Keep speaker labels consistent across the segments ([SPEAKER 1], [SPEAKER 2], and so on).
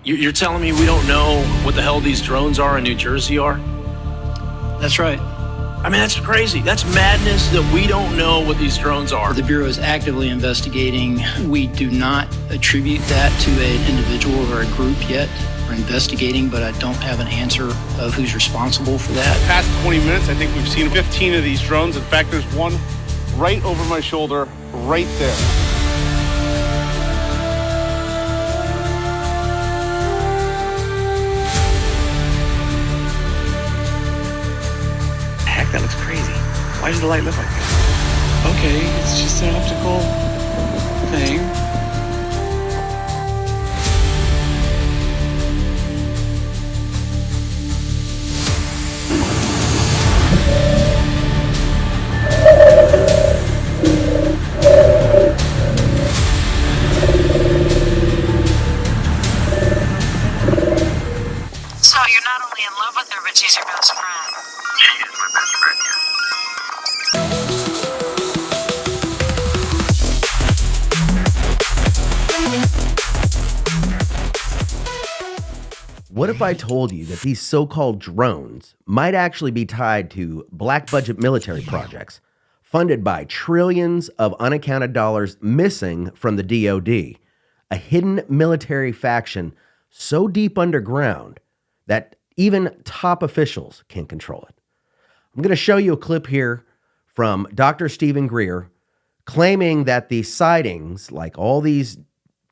[SPEAKER 1] You're telling me we don't know what the hell these drones are in New Jersey are?
[SPEAKER 2] That's right.
[SPEAKER 1] I mean, that's crazy. That's madness that we don't know what these drones are.
[SPEAKER 2] The Bureau is actively investigating. We do not attribute that to an individual or a group yet. We're investigating, but I don't have an answer of who's responsible for that.
[SPEAKER 3] Past 20 minutes, I think we've seen 15 of these drones. In fact, there's one right over my shoulder, right there.
[SPEAKER 4] Heck, that looks crazy. Why does the light look like that?
[SPEAKER 5] Okay, it's just an optical thing.
[SPEAKER 6] So you're not only in love with her, but she's your best friend.
[SPEAKER 4] She is my best friend, yes.
[SPEAKER 7] What if I told you that these so-called drones might actually be tied to black budget military projects funded by trillions of unaccounted dollars missing from the DoD, a hidden military faction so deep underground that even top officials can't control it? I'm going to show you a clip here from Dr. Stephen Greer claiming that the sightings, like all these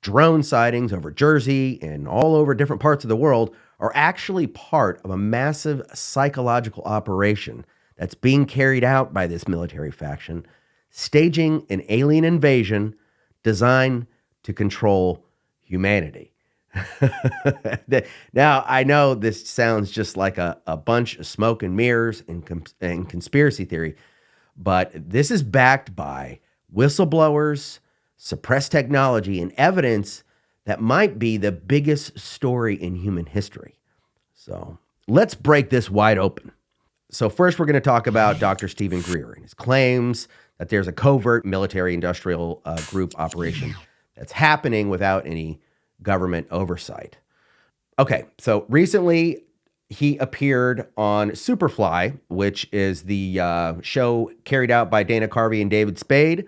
[SPEAKER 7] drone sightings over Jersey and all over different parts of the world, are actually part of a massive psychological operation that's being carried out by this military faction, staging an alien invasion designed to control humanity. Now, I know this sounds just like a bunch of smoke and mirrors and conspiracy theory, but this is backed by whistleblowers, suppressed technology, and evidence that might be the biggest story in human history. So let's break this wide open. So first, we're going to talk about Dr. Stephen Greer and his claims that there's a covert military-industrial group operation that's happening without any government oversight. Okay, so recently he appeared on Superfly, which is the show carried out by Dana Carvey and David Spade.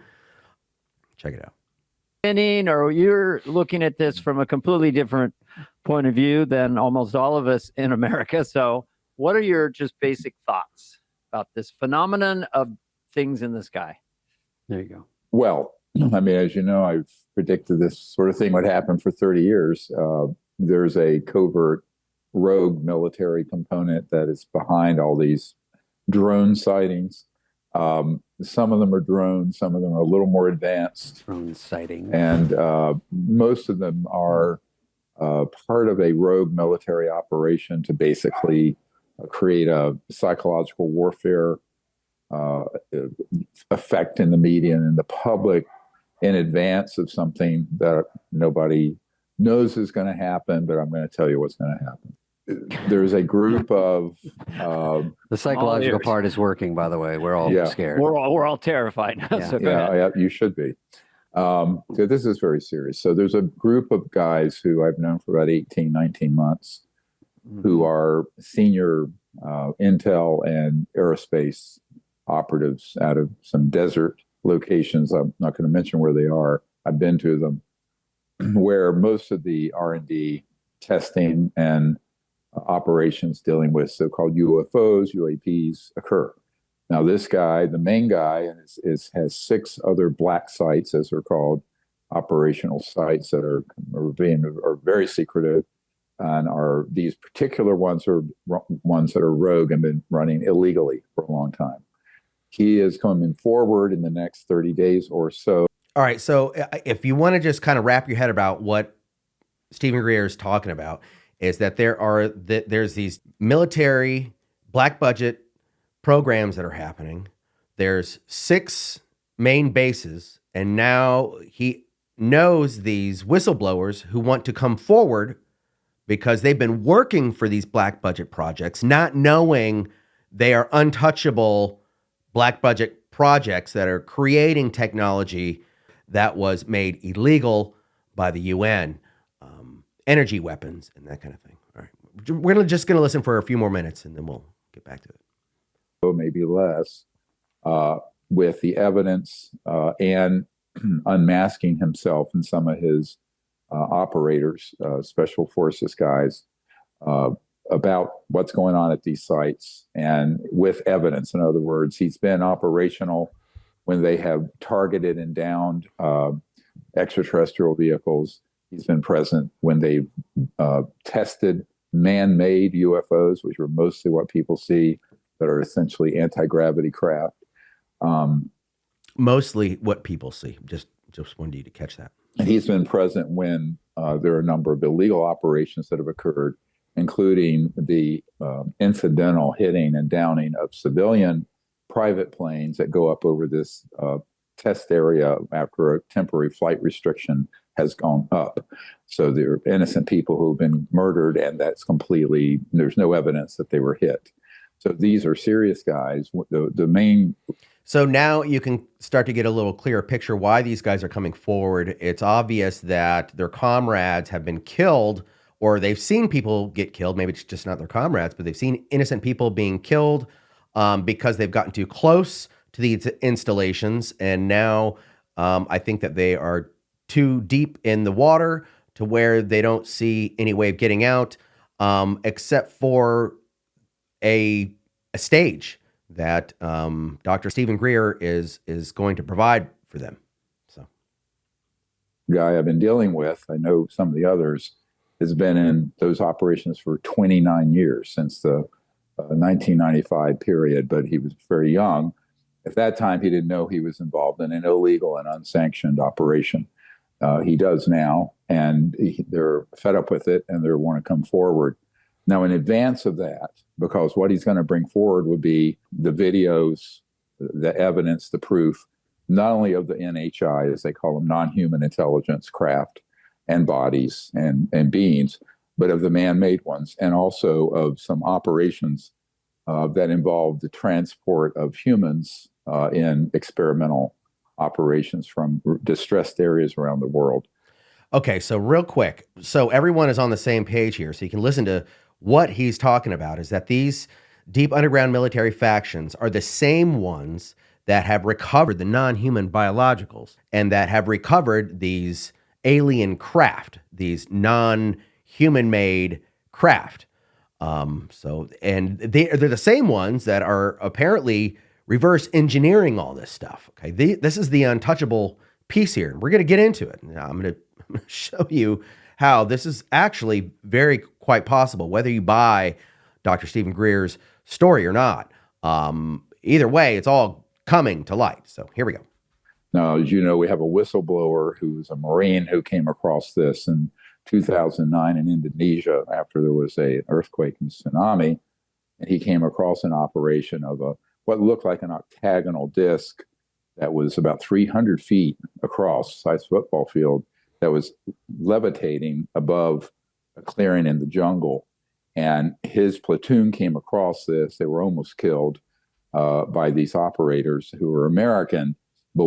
[SPEAKER 7] Check it out.
[SPEAKER 8] Or you're looking at this from a completely different point of view than almost all of us in America. So what are your just basic thoughts about this phenomenon of things in the sky?
[SPEAKER 5] There you go.
[SPEAKER 9] Well, I mean, as you know, I've predicted this sort of thing would happen for 30 years. There's a covert rogue military component that is behind all these drone sightings. Some of them are drones, some of them are a little more advanced.
[SPEAKER 5] Drone sighting.
[SPEAKER 9] And most of them are part of a rogue military operation to basically create a psychological warfare effect in the media and in the public in advance of something that nobody knows is going to happen, but I'm going to tell you what's going to happen. There's a group of
[SPEAKER 5] the psychological part is working, by the way. We're all scared.
[SPEAKER 8] We're all terrified.
[SPEAKER 9] Yeah, you should be. So this is very serious. So there's a group of guys who I've known for about 18, 19 months who are senior intel and aerospace operatives out of some desert locations. I'm not going to mention where they are. I've been to them, where most of the R&D testing and operations dealing with so-called UFOs, UAPs occur. Now, this guy, the main guy, has 6 other black sites, as they're called, operational sites that are very secretive, and are these particular ones are ones that are rogue and been running illegally for a long time. He is coming forward in the next 30 days or so.
[SPEAKER 7] All right, so if you want to just kind of wrap your head about what Stephen Greer is talking about, is that there's these military black budget programs that are happening. There's 6 main bases, and now he knows these whistleblowers who want to come forward because they've been working for these black budget projects, not knowing they are untouchable black budget projects that are creating technology that was made illegal by the UN. energy weapons and that kind of thing. All right. We're just going to listen for a few more minutes and then we'll get back to it.
[SPEAKER 9] Maybe less, with the evidence and unmasking himself and some of his operators, special forces guys, about what's going on at these sites, and with evidence. In other words, he's been operational when they have targeted and downed extraterrestrial vehicles. He's been present when they've tested man-made UFOs, which are mostly what people see, that are essentially anti-gravity craft.
[SPEAKER 7] Mostly what people see. Just wanted you to catch that.
[SPEAKER 9] And he's been present when there are a number of illegal operations that have occurred, including the incidental hitting and downing of civilian private planes that go up over this test area after a temporary flight restriction has gone up. So there are innocent people who have been murdered, and that's completely, there's no evidence that they were hit. So these are serious guys. The main.
[SPEAKER 7] So now you can start to get a little clearer picture why these guys are coming forward. It's obvious that their comrades have been killed, or they've seen people get killed. Maybe it's just not their comrades, but they've seen innocent people being killed because they've gotten too close to these installations. And now I think that they are too deep in the water to where they don't see any way of getting out, except for a stage that Dr. Stephen Greer is going to provide for them. So,
[SPEAKER 9] guy I've been dealing with, I know some of the others, has been in those operations for 29 years, since the 1995 period, but he was very young. At that time, he didn't know he was involved in an illegal and unsanctioned operation. He does now, and they're fed up with it, and they want to come forward. Now, in advance of that, because what he's going to bring forward would be the videos, the evidence, the proof, not only of the NHI, as they call them, non-human intelligence craft and bodies and beings, but of the man-made ones, and also of some operations that involve the transport of humans in experimental operations from distressed areas around the world.
[SPEAKER 7] Okay, so real quick. So everyone is on the same page here, so you can listen to what he's talking about, is that these deep underground military factions are the same ones that have recovered the non-human biologicals and that have recovered these alien craft, these non-human made craft. And they're the same ones that are apparently reverse engineering all this stuff. Okay, this is the untouchable piece here. We're going to get into it. Now, I'm going to show you how this is actually quite possible, whether you buy Dr. Stephen Greer's story or not. Either way, it's all coming to light. So here we go.
[SPEAKER 9] Now, as you know, we have a whistleblower who's a Marine who came across this in 2009 in Indonesia after there was an earthquake and tsunami. And he came across an operation of what looked like an octagonal disc that was about 300 feet across, size football field, that was levitating above a clearing in the jungle. And his platoon came across this. They were almost killed by these operators who were American, but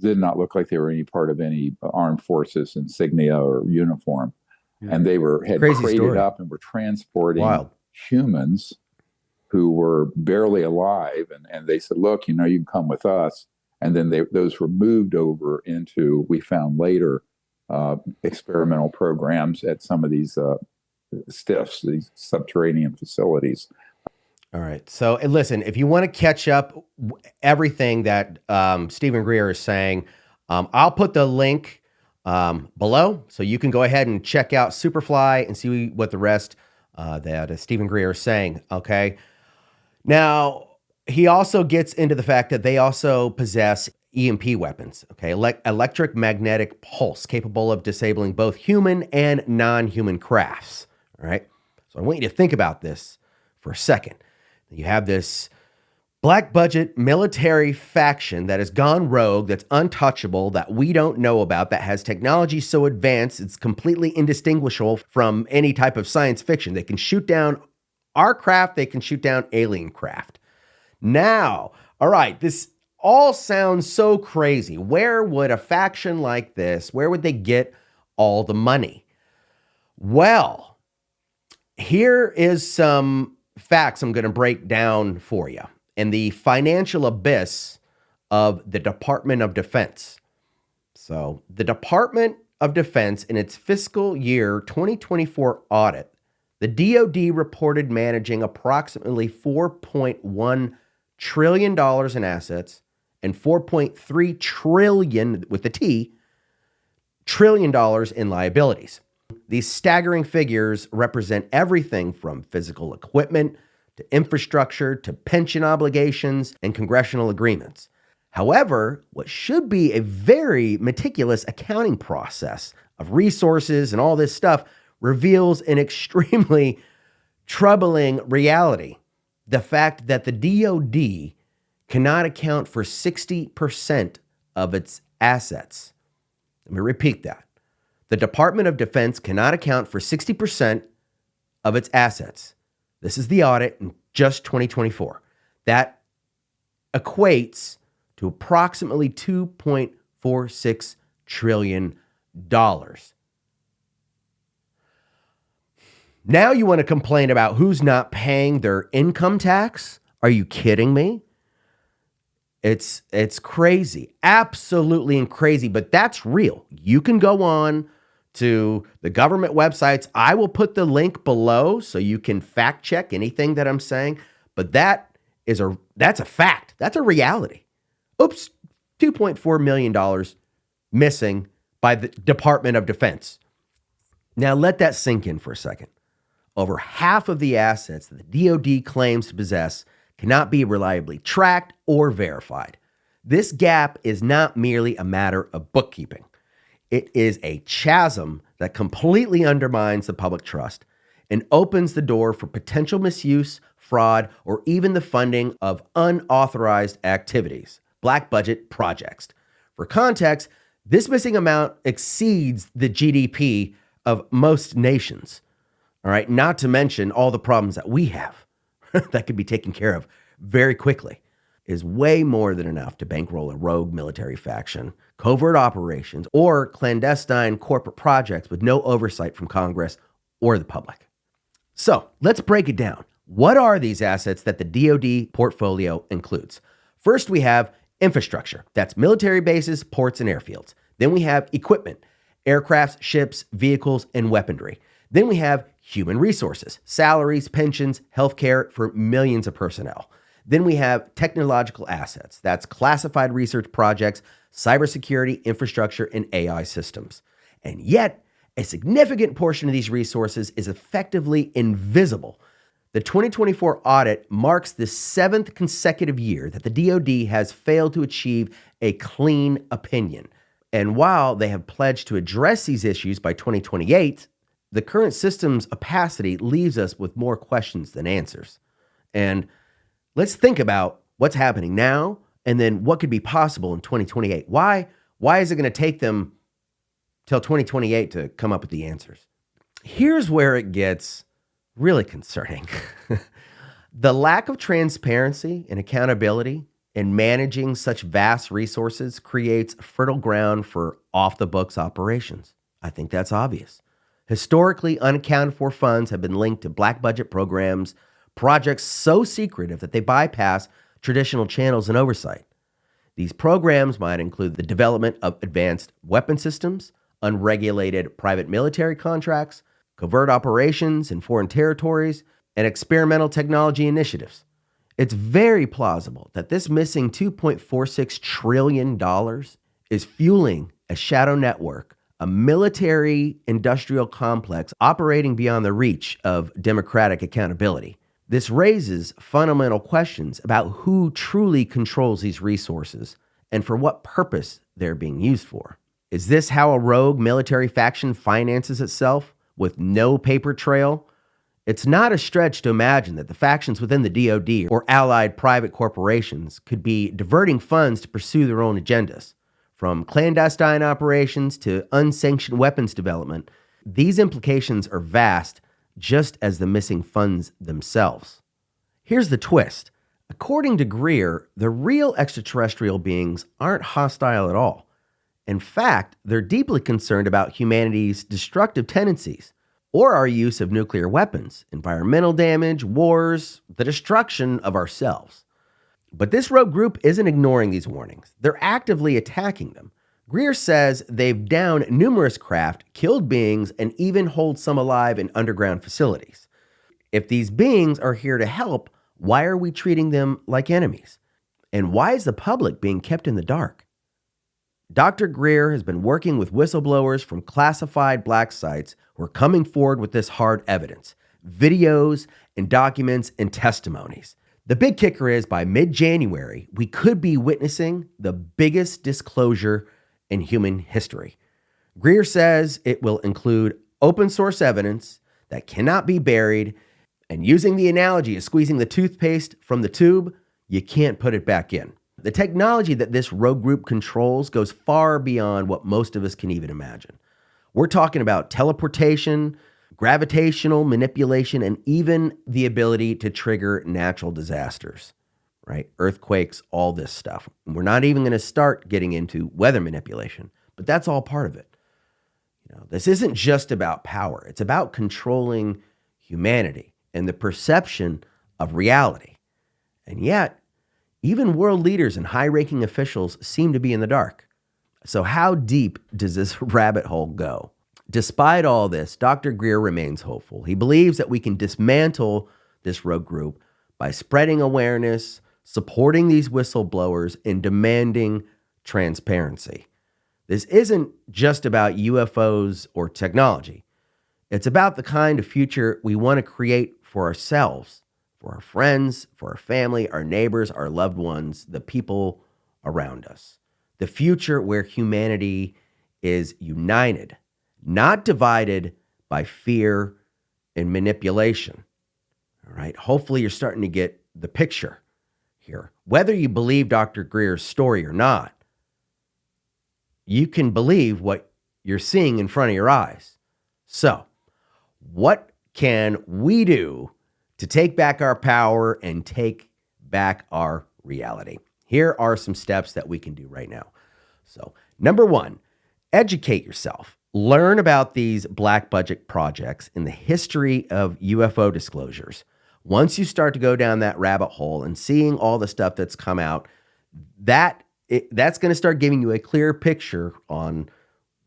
[SPEAKER 9] did not look like they were any part of any armed forces insignia or uniform. Yeah. And they had crated up and were transporting humans who were barely alive. And they said, look, you can come with us. And then those were moved over into, we found later, experimental programs at some of these STIFs, these subterranean facilities.
[SPEAKER 7] All right. So listen, if you want to catch up everything that Stephen Greer is saying, I'll put the link below so you can go ahead and check out Superfly and see what the rest that Stephen Greer is saying. Okay. Now, he also gets into the fact that they also possess EMP weapons, okay, electric magnetic pulse, capable of disabling both human and non-human crafts, all right? So I want you to think about this for a second. You have this black budget military faction that has gone rogue, that's untouchable, that we don't know about, that has technology so advanced it's completely indistinguishable from any type of science fiction. They can shoot down our craft, they can shoot down alien craft. Now, all right, this all sounds so crazy. Where would a faction like this, where would they get all the money? Well, here is some facts I'm going to break down for you and the financial abyss of the Department of Defense. So the Department of Defense, in its fiscal year 2024 audit, the DoD reported managing approximately $4.1 trillion in assets and $4.3 trillion, with the T, trillion dollars in liabilities. These staggering figures represent everything from physical equipment to infrastructure to pension obligations and congressional agreements. However, what should be a very meticulous accounting process of resources and all this stuff reveals an extremely troubling reality. The fact that the DoD cannot account for 60% of its assets. Let me repeat that. The Department of Defense cannot account for 60% of its assets. This is the audit in just 2024. That equates to approximately $2.46 trillion. Now you want to complain about who's not paying their income tax? Are you kidding me? It's crazy, absolutely crazy, but that's real. You can go on to the government websites. I will put the link below so you can fact check anything that I'm saying, but that's a fact. That's a reality. Oops, $2.4 million missing by the Department of Defense. Now let that sink in for a second. Over half of the assets that the DoD claims to possess cannot be reliably tracked or verified. This gap is not merely a matter of bookkeeping. It is a chasm that completely undermines the public trust and opens the door for potential misuse, fraud, or even the funding of unauthorized activities, black budget projects. For context, this missing amount exceeds the GDP of most nations. All right, not to mention all the problems that we have that could be taken care of very quickly. Is way more than enough to bankroll a rogue military faction, covert operations, or clandestine corporate projects with no oversight from Congress or the public. So let's break it down. What are these assets that the DoD portfolio includes? First, we have infrastructure. That's military bases, ports, and airfields. Then we have equipment, aircrafts, ships, vehicles, and weaponry. Then we have human resources, salaries, pensions, healthcare for millions of personnel. Then we have technological assets. That's classified research projects, cybersecurity, infrastructure, and AI systems. And yet, a significant portion of these resources is effectively invisible. The 2024 audit marks the 7th consecutive year that the DoD has failed to achieve a clean opinion. And while they have pledged to address these issues by 2028, the current system's opacity leaves us with more questions than answers. And let's think about what's happening now and then what could be possible in 2028. Why is it going to take them till 2028 to come up with the answers? Here's where it gets really concerning. The lack of transparency and accountability in managing such vast resources creates fertile ground for off-the-books operations. I think that's obvious. Historically, unaccounted for funds have been linked to black budget programs, projects so secretive that they bypass traditional channels and oversight. These programs might include the development of advanced weapon systems, unregulated private military contracts, covert operations in foreign territories, and experimental technology initiatives. It's very plausible that this missing $2.46 trillion is fueling a shadow network, a military industrial complex operating beyond the reach of democratic accountability. This raises fundamental questions about who truly controls these resources and for what purpose they're being used for. Is this how a rogue military faction finances itself with no paper trail? It's not a stretch to imagine that the factions within the DoD or allied private corporations could be diverting funds to pursue their own agendas. From clandestine operations to unsanctioned weapons development, these implications are vast, just as the missing funds themselves. Here's the twist. According to Greer, the real extraterrestrial beings aren't hostile at all. In fact, they're deeply concerned about humanity's destructive tendencies. or our use of nuclear weapons, environmental damage, wars, the destruction of ourselves. But this rogue group isn't ignoring these warnings. They're actively attacking them. Greer says they've downed numerous craft, killed beings, and even hold some alive in underground facilities. If these beings are here to help, why are we treating them like enemies? And why is the public being kept in the dark? Dr. Greer has been working with whistleblowers from classified black sites who are coming forward with this hard evidence, videos and documents and testimonies. The big kicker is by mid-January, we could be witnessing the biggest disclosure in human history. Greer says it will include open source evidence that cannot be buried, and using the analogy of squeezing the toothpaste from the tube, you can't put it back in. The technology that this rogue group controls goes far beyond what most of us can even imagine. We're talking about teleportation, gravitational manipulation, and even the ability to trigger natural disasters, right? Earthquakes, all this stuff. And we're not even going to start getting into weather manipulation, but that's all part of it. This isn't just about power. It's about controlling humanity and the perception of reality. And yet, even world leaders and high-ranking officials seem to be in the dark. So how deep does this rabbit hole go? Despite all this, Dr. Greer remains hopeful. He believes that we can dismantle this rogue group by spreading awareness, supporting these whistleblowers, and demanding transparency. This isn't just about UFOs or technology. It's about the kind of future we want to create for ourselves, for our friends, for our family, our neighbors, our loved ones, the people around us. The future where humanity is united, not divided by fear and manipulation. All right. Hopefully you're starting to get the picture here. Whether you believe Dr. Greer's story or not, you can believe what you're seeing in front of your eyes. So, what can we do to take back our power and take back our reality? Here are some steps that we can do right now. So, number one, educate yourself. Learn about these black budget projects and the history of UFO disclosures. Once you start to go down that rabbit hole and seeing all the stuff that's come out, that's going to start giving you a clear picture on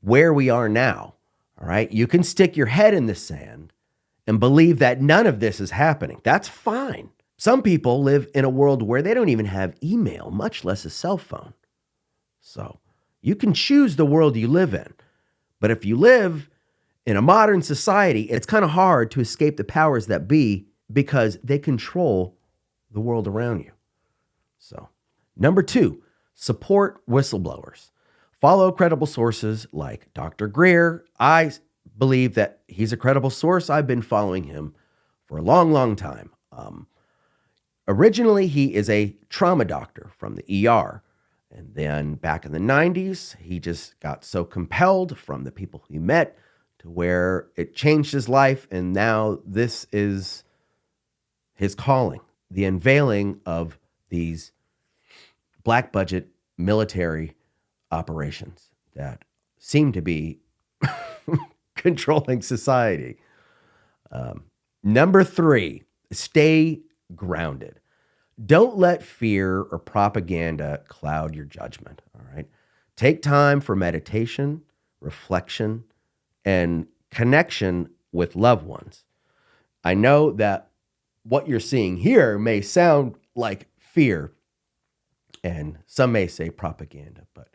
[SPEAKER 7] where we are now. All right. You can stick your head in the sand and believe that none of this is happening. That's fine. Some people live in a world where they don't even have email, much less a cell phone. So you can choose the world you live in. But if you live in a modern society, it's kind of hard to escape the powers that be because they control the world around you. So, number two, support whistleblowers. Follow credible sources like Dr. Greer. I believe that he's a credible source. I've been following him for a long, long time. Originally, he is a trauma doctor from the ER. And then back in the 90s, he just got so compelled from the people he met to where it changed his life. And now this is his calling, the unveiling of these black budget military operations that seem to be controlling society. Number three, stay grounded. Don't let fear or propaganda cloud your judgment, all right? Take time for meditation, reflection, and connection with loved ones. I know that what you're seeing here may sound like fear, and some may say propaganda, but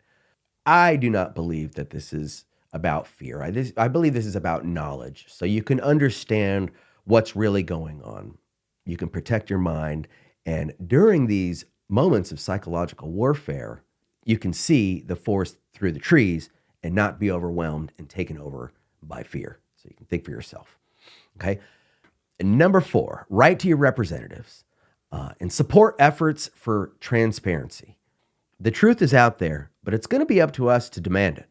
[SPEAKER 7] I do not believe that this is about fear. I believe this is about knowledge, so you can understand what's really going on. You can protect your mind. And during these moments of psychological warfare, you can see the forest through the trees and not be overwhelmed and taken over by fear. So you can think for yourself. Okay. And number four, write to your representatives and support efforts for transparency. The truth is out there, but it's going to be up to us to demand it.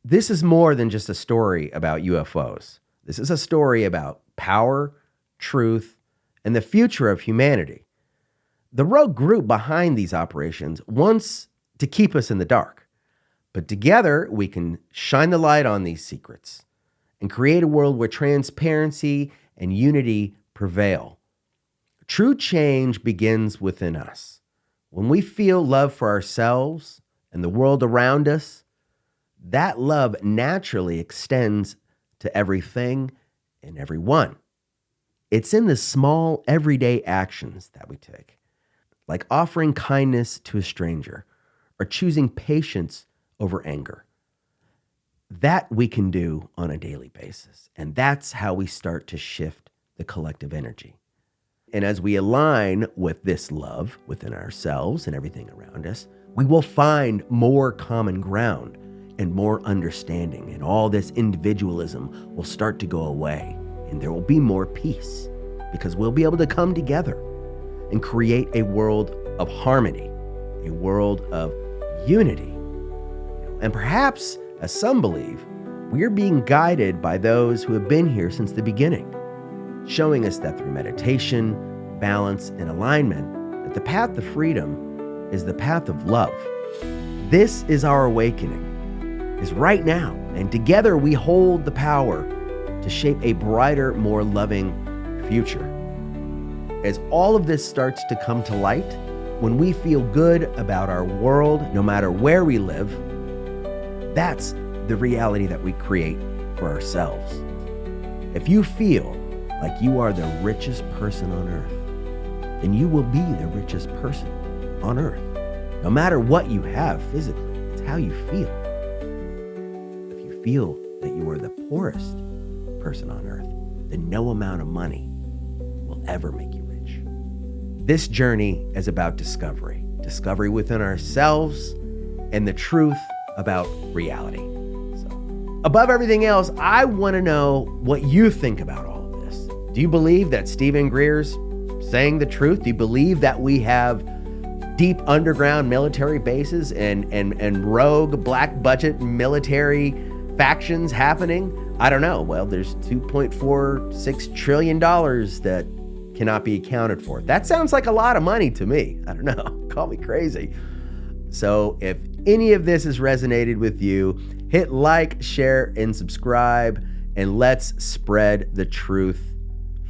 [SPEAKER 7] This is more than just a story about UFOs. This is a story about power, truth, and the future of humanity. The rogue group behind these operations wants to keep us in the dark, but together we can shine the light on these secrets and create a world where transparency and unity prevail. True change begins within us. When we feel love for ourselves and the world around us, that love naturally extends to everything and everyone. It's in the small, everyday actions that we take, like offering kindness to a stranger or choosing patience over anger. That we can do on a daily basis. And that's how we start to shift the collective energy. And as we align with this love within ourselves and everything around us, we will find more common ground and more understanding. And all this individualism will start to go away. And there will be more peace because we'll be able to come together and create a world of harmony, a world of unity. And perhaps, as some believe, we are being guided by those who have been here since the beginning, showing us that through meditation, balance, and alignment, that the path to freedom is the path of love. This is our awakening, is right now, and together we hold the power to shape a brighter, more loving future. As all of this starts to come to light, when we feel good about our world, no matter where we live, that's the reality that we create for ourselves. If you feel like you are the richest person on earth, then you will be the richest person on earth. No matter what you have physically, it's how you feel. If you feel that you are the poorest person on earth, then no amount of money will ever make you rich. This journey is about discovery within ourselves and the truth about reality. So, above everything else, I want to know what you think about all of this. Do you believe that Stephen Greer's saying the truth? Do you believe that we have deep underground military bases and rogue black budget military factions happening? I don't know. Well, there's $2.46 trillion that cannot be accounted for. That sounds like a lot of money to me. I don't know. Call me crazy. So if any of this has resonated with you, hit like, share, and subscribe, and let's spread the truth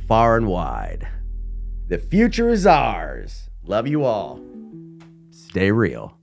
[SPEAKER 7] far and wide. The future is ours. Love you all. Stay real.